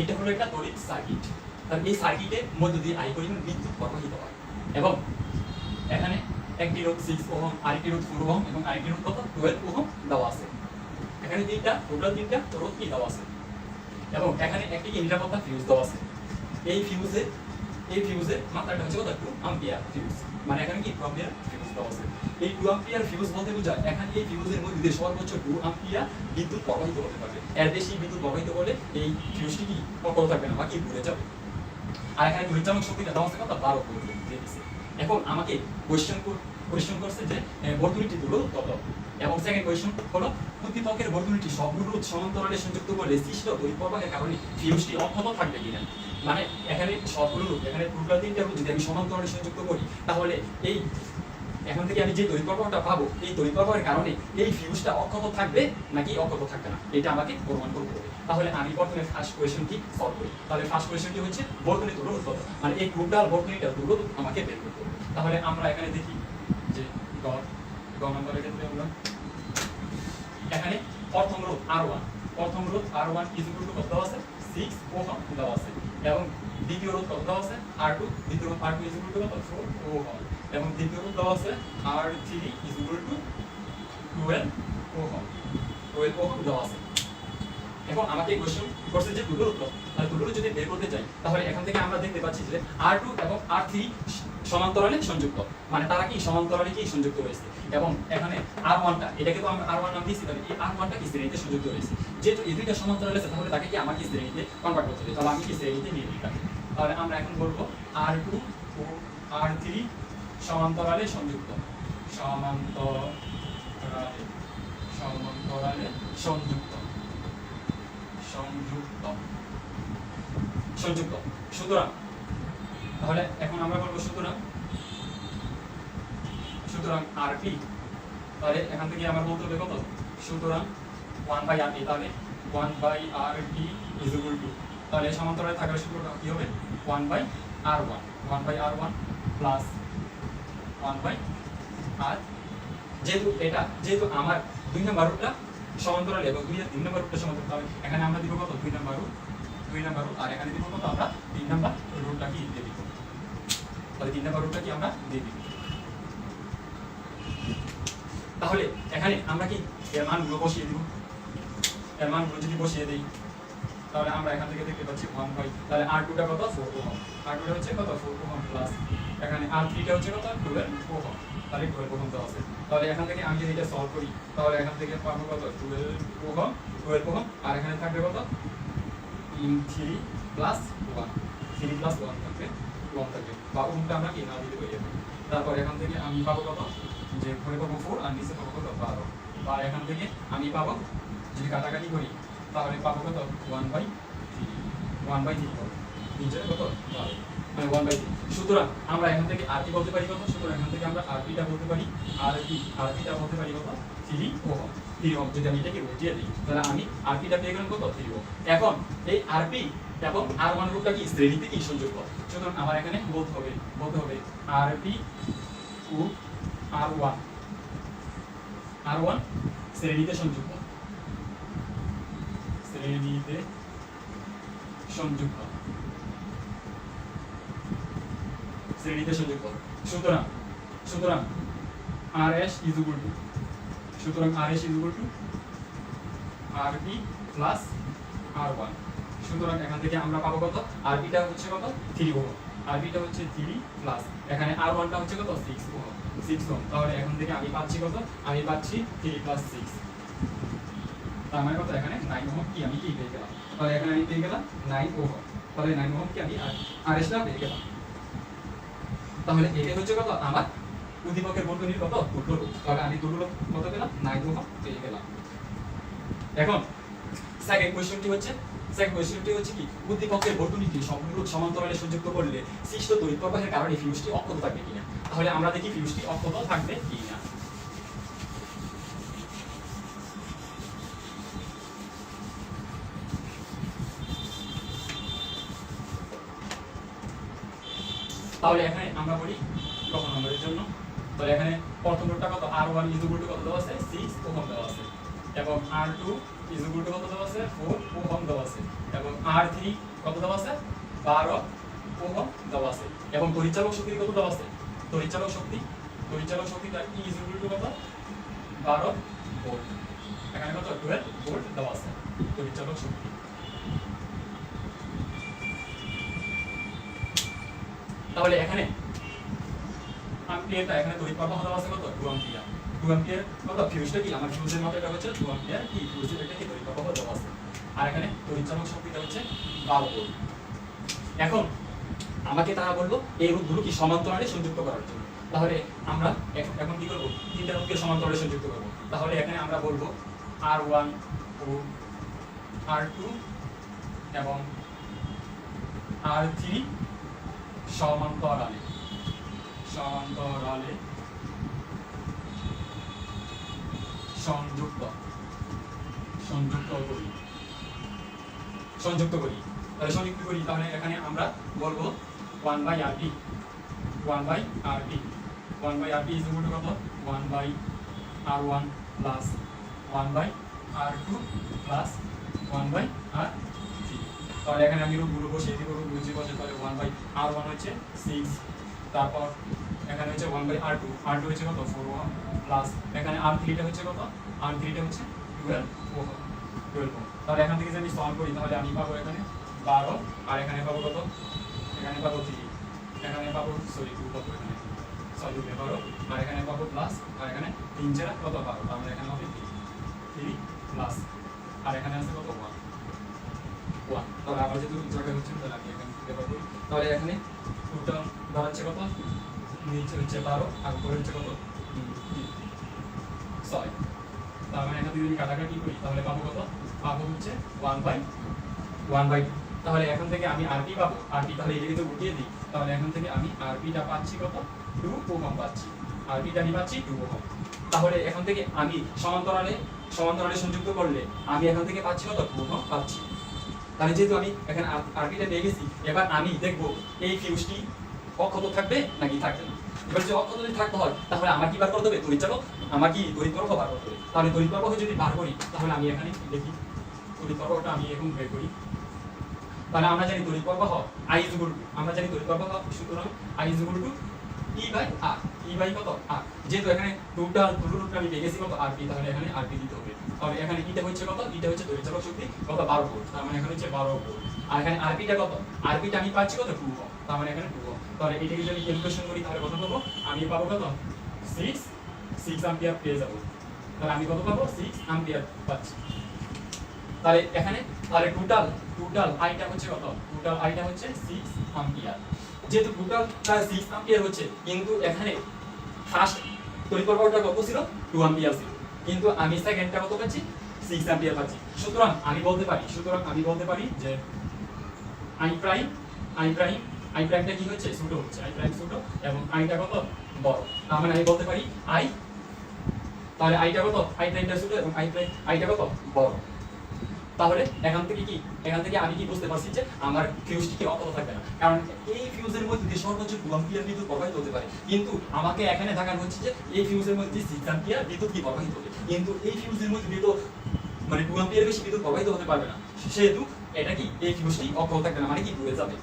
এটা হলো একটা তড়িৎ সার্কিট। তাহলে এই সার্কিটের মধ্য দিয়ে I পরিমাণ বিদ্যুৎ প্রবাহিত হয় এবং এখানে একটি রোধ 6 ওহম, আরেকটি রোধ 4 ওহম এবং আরেকটি রোধ কত 12 ওহম দেওয়া আছে। এখানে টোটাল তিনটা রোধ কি দেওয়া আছে এবং এখানে একটি নিরাপত্তা ফিউজ দেওয়া আছে। এই ফিউজের মাত্রাটা হচ্ছে কত 2 অ্যাম্পিয়ার ফিউজ, মানে এখানে কি 2 অ্যাম্পিয়ার ফিউজ দেওয়া আছে। এই 2 অ্যাম্পিয়ার ফিউজ বলতে বোঝায় এখানে এই ফিউজের মধ্যে দিয়ে সর্বোচ্চ 2 অ্যাম্পিয়ার বিদ্যুৎ প্রবাহিত হতে পারবে। এর বেশি বিদ্যুৎ প্রবাহিত হলে এই ফিউজটি কি অক্ষত থাকবে না বা কি ঘুরে যাবে। আর এখানে তড়িৎচালক শক্তিটা দেওয়া আছে কত 12 ভোল্ট দিয়ে দিয়েছে। এখন আমাকে কোয়েশ্চন করছে যে বর্তনীটি হলো কত, এবং সেকেন্ড কোয়েশ্চন হলো উদ্দীপকের বর্তনীটি সবগুলো রোধ সমান্তরালে সংযুক্ত করলে সৃষ্ট তড়িৎ প্রবাহের কারণে ফিউজটি অক্ষত থাকবে কিনা। মানে এখানে সবগুলো রোধ, এখানে টোটাল তিনটা রোধ যদি আমি সমান্তরালে সংযুক্ত করি তাহলে এই এখন থেকে আমি যে তড়িৎ প্রবাহটা পাবো এই তড়িৎ প্রবাহের কারণে এই ফিউজটা অক্ষত থাকবে নাকি অক্ষত থাকবে না, এটা আমাকে প্রমাণ করতে হবে। তাহলে আমি প্রথমে ফার্স্ট কোয়েশ্চনটি সলভ করি। তাহলে ফার্স্ট কোয়েশ্চনটি হচ্ছে বর্তনী তুল্য রোধ কত, মানে এই টোটাল বর্তনীটা তুল্য রোধ আমাকে বের করতে হবে। তাহলে আমরা এখানে দেখি যে গ নম্বরের ক্ষেত্রে আমরা এখানে প্রথম রোধ R1 ইকুয়াল টু কত দেওয়া আছে 6 ওহম দেওয়া আছে, এবং দ্বিতীয় রোধ কত দেওয়া আছে R2 ইকুয়াল টু কত 4 ওহম, এবং দ্বিতীয় রোধ দেওয়া আছে R3 ইকুয়াল টু 12 ওহম দেওয়া আছে। এখন আমাকে কোশ্চেন করছে যে তুল্য রোধ, তাহলে তুল্য রোধ যদি বের করতে চাই তাহলে এখান থেকে আমরা দেখতে পাচ্ছি যে R2 এবং R3 সমান্তরালে সংযুক্ত, মানে তারা কি সমান্তরালে কি সংযুক্ত হয়েছে, এবং এখানে R1টা এটাকে তো আমরা R1 নাম দিয়েছি, তাহলে এই R1টা কি শ্রেণীতে সংযুক্ত হয়েছে। যেহেতু এই দুইটা সমান্তরালে আছে তাহলে তাকে কি আমাকে শ্রেণীতে কনভার্ট করতে হবে, তাহলে আমি কি শ্রেণীতে নিয়ে নিই তাকে। তাহলে আমরা এখন বলবো R2 ও R3 সমান্তরালে সংযুক্ত, সমান্তরালে সংযুক্ত। সুতরাং তাহলে এখন আমরা বলবো সুতরাং RP, তাহলে এখান থেকে আমরা বলতে হবে কত, সুতরাং 1/RP, তাহলে 1/RP ইজ ইকুয়াল টু, তাহলে সমান্তরালে থাকার সূত্রটা কি হবে 1/R1 প্লাস 1/R, যেহেতু আমার 2 নম্বর রুটটা সমান্তরাল এবং 3 নম্বর রুটটা সমান্তরাল, তাহলে এখানে আমরা দিব কত 2 নম্বর রুট, আর এখানে দিব কত আমরা 3 নম্বর রুটটা কি দিয়ে দিব, তাহলে 3 নম্বর রুটটা কি আমরা দিয়ে দিব। তাহলে এখানে আমরা কি এর মানগুলো বসিয়ে দিব, এর মানগুলো যদি বসিয়ে দেই তাহলে আমরা এখান থেকে দেখতে পাচ্ছি 1/, তাহলে R2টা কত 4 ওহম, R2টা হচ্ছে কত 4 ওহম প্লাস এখানে R3টা হচ্ছে কত 12 ওহম, তাহলে 12 ওহম তো আছে। তাহলে এখান থেকে আমি যদি এটা সলভ করি তাহলে এখান থেকে পাবো কত 12 ওহম, আর এখানে থাকবে কত 3 প্লাস 1 থাকবে, বা ওহমটা আমরা কি না দিতে পারি। তারপর এখান থেকে আমি পাবো কত, যে উপরে পাবো 4 আর নিচে পাবো কত 12, বা এখান থেকে আমি পাবো যদি কাটাকাটি করি তাহলে পাবো কত 1/3 নিচে কত 12, মানে 1/3। সুতরাং আমরা এখান থেকে RP বলতে পারি কত, সুতরাং এখান থেকে আমরা RPটা বলতে পারি RPটা বলতে পারি কত 3 ওহম। যদি আমি এটাকে উঠিয়ে দিই তাহলে আমি RPটা পেয়ে গেলাম কত 3 ওহম। এখন এই RP এবং R1 রূপটা কি শ্রেণীতে কি সংযুক্ত, সুতরাং আমার এখানে বলতে হবে RP ও R1 শ্রেণীতে সংযুক্ত, সুতরাং RS is equal to RP plus R1। সুতরাং এখান থেকে আমরা পাবো কত, RPটা হচ্ছে কত 3 ওহম, RPটা হচ্ছে 3 প্লাস এখানে R1টা হচ্ছে কত 6 ওহম, তাহলে এখান থেকে আমি পাচ্ছি কত, আমি পাচ্ছি 3 প্লাস 6, তার মানে কত এখানে 9 ওহম কি আমি কি পেয়ে গেলাম। তাহলে এখানে আমি পেয়ে গেলাম 9 ওহম, তাহলে 9 ওহম কি আমি RSটা পেয়ে গেলাম। তাহলে এটা হচ্ছে কত আমার উদ্দীপকের বর্তনীর কত তুল্য রোধ, তাহলে আমি তুল্য রোধ কত পেলাম 9 ওহম পেয়ে গেলাম। এখন সেকেন্ড কোশ্চেনটি হচ্ছে কি উদ্দীপকের বর্তনীটি সবগুলো সমান্তরালে সংযুক্ত করলে সৃষ্ট তড়িৎ প্রবাহের কারণে ফিউজটি অক্ষত থাকবে কিনা। তাহলে আমরা দেখি ফিউজটি অক্ষত থাকবে কিনা। তাহলে এখানে আমরা বলি কখন নম্বরের জন্য, তাহলে এখানে প্রথম রোধটা কত R1 ইকুয়াল টু কত দেওয়া আছে 6 ওহম দেওয়া আছে, এবং R2 ইজ ইকুয়াল টু কত দেওয়া আছে 4 ওহম দেওয়া আছে এবং R3 কত দেওয়া আছে 12 ওহম দেওয়া আছে এবং পরিচালক শক্তি কত দেওয়া আছে পরিচালক শক্তিটা ইজ ইকুয়াল টু কত 12 ভোল্ট এখানে কত 12 ভোল্ট দেওয়া আছে পরিচালক শক্তি। তাহলে এখানে অ্যাম্পিয়ারটা এখানে তড়িৎ প্রবাহ দেওয়া আছে কত 2 অ্যাম্পিয়ার 2 অ্যাম্পিয়ার কত ফিউজটা কি আমার ফিউজের মতো এটা হচ্ছে 2 অ্যাম্পিয়ার কি ফিউজের এটা কি তড়িৎ প্রবাহ দেওয়া আছে আর এখানে পরিচালক শক্তিটা হচ্ছে 12 ভোল্ট। এখন আমাকে তারা বললো এই রোধগুলো কি সমান্তরালে সংযুক্ত করার জন্য। তাহলে আমরা এখন কি করব তিনটা রোধকে সমান্তরালে সংযুক্ত করব। তাহলে এখানে আমরা বলবো R1 ও R2 এবং R3 সমান্তরালে সংযুক্ত করি তাহলে সংযুক্ত করি তাহলে এখানে আমরা বলবো 1/RT 1/RT is equal to কত 1/R1 plus 1/R2 plus 1/R3 তাহলে এখানে আমি রূপগুলো বসিয়ে দিব রূপগুলো বসে তাহলে 1/R1 হচ্ছে 6 তারপর এখানে হচ্ছে 1/R2 R2 হচ্ছে কত 4 ওহম প্লাস এখানে R3 টা হচ্ছে কত R3 টা হচ্ছে 12 ওহম তাহলে এখান থেকে যদি আমি সলভ করি তাহলে আমি পাবো এখানে 12 আর এখানে পাবো কত এখানে পাবো 3 এখানে পাবো 2 পাবো এখানে 12 আর এখানে পাবো প্লাস আর এখানে 3 4 কত পাবো তাহলে এখানে হবে 3 প্লাস আর এখানে আছে কত 1 তাহলে আবার যেহেতু জায়গা হচ্ছে তাহলে আমি এখানে লিখতে পারবো তাহলে এখানে টোটাল দাঁড়াচ্ছে কত নিচে হচ্ছে 12 আর উপরে হচ্ছে কত 6 তার মানে এখানে যদি কাটাকাটি করি তাহলে পাবো কত পাবো হচ্ছে 1/2 তাহলে এখন থেকে আমি আরপি পাবো আরপি তাহলে এই জায়গাতে উঠিয়ে দিই তাহলে এখন থেকে আমি আরপিটা পাচ্ছি কত 2 ওহম পাচ্ছি আরপিটা আমি পাচ্ছি 2 ওহম তাহলে এখন থেকে আমি সমান্তরালে সংযুক্ত করলে আমি এখন থেকে পাচ্ছি কত 2 ওহম পাচ্ছি। তাহলে যেহেতু আমি এখানে আরপিটা পেয়ে গেছি এবার আমি দেখব এই ফিউজটি অক্ষত থাকবে নাকি থাকবে না। এবার যদি অক্ষত যদি থাকতে হয় তাহলে আমার কি বার করতে হবে তড়িৎচালক আমার কি তড়িৎ প্রবাহ বার করতে হবে। তাহলে তড়িৎ প্রবাহ যদি বার করি তাহলে আমি এখানে দেখি তড়িৎ প্রবাহটা আমি এখন বের করি। তাহলে আমরা জানি তড়িৎ প্রবাহ I = আমরা জানি তড়িৎ প্রবাহ সুতরাং I = E/R কত R যেহেতু এখানে টোটাল রুটটা আমি পেয়ে গেছি কত RP তাহলে এখানে RP দিতে হবে। তাহলে এখানে এটা হচ্ছে কত এটা হচ্ছে তড়িৎচালক শক্তি কত 12 ভোল্ট তার মানে এখানে হচ্ছে 12 ভোল্ট আর এখানে RPটা কত RPটা আমি পাচ্ছি কত 2 ওহম তার মানে এখানে 2 ওহম। তাহলে এটাকে যদি ক্যালকুলেশন করি তাহলে কত পাবো আমি পাবো কত 6 অ্যাম্পিয়ার পেয়ে যাব। তাহলে আমি কত পাবো 6 অ্যাম্পিয়ার পাচ্ছি। তাহলে এখানে তাহলে টোটাল আইটা হচ্ছে কত টোটাল আইটা হচ্ছে 6 অ্যাম্পিয়ার যেহেতু টোটাল 6 অ্যাম্পিয়ার হচ্ছে কিন্তু এখানে ফার্স্ট তড়িৎ প্রবাহটা কত ছিল 2 অ্যাম্পিয়ার ছিল কিন্তু আমি সেকেন্ডটা কত পাচ্ছি 6 অ্যাম্পিয়ার পাচ্ছি। সুতরাং আমি বলতে পারি যে I প্রাইমটা কি হচ্ছে ছোট হচ্ছে I প্রাইম ছোট এবং আইটা কত বড় তার মানে আমি বলতে পারি I তাহলে আইটা কত I প্রাইমটা ছোট এবং আইটা কত বড়। তাহলে এখান থেকে আমি কি বুঝতে পারছি যে আমার ফিউজটি কি অক্ষত থাকবে না কারণ এই ফিউজের মধ্যে দিয়ে সর্বোচ্চ 2 অ্যাম্পিয়ার বিদ্যুৎ প্রবাহিত হতে পারে কিন্তু আমাকে এখানে দেখানো হচ্ছে যে এই ফিউজের মধ্যে 6 অ্যাম্পিয়ার বিদ্যুৎ কি প্রবাহিত হবে কিন্তু এই ফিউজের মধ্যে দিয়ে তো মানে 2 অ্যাম্পিয়ার বেশি বিদ্যুৎ প্রবাহিত হতে পারবে না সেহেতু এটা কি এই ফিউজটি অক্ষত থাকবে না মানে কি পুড়ে যাবে।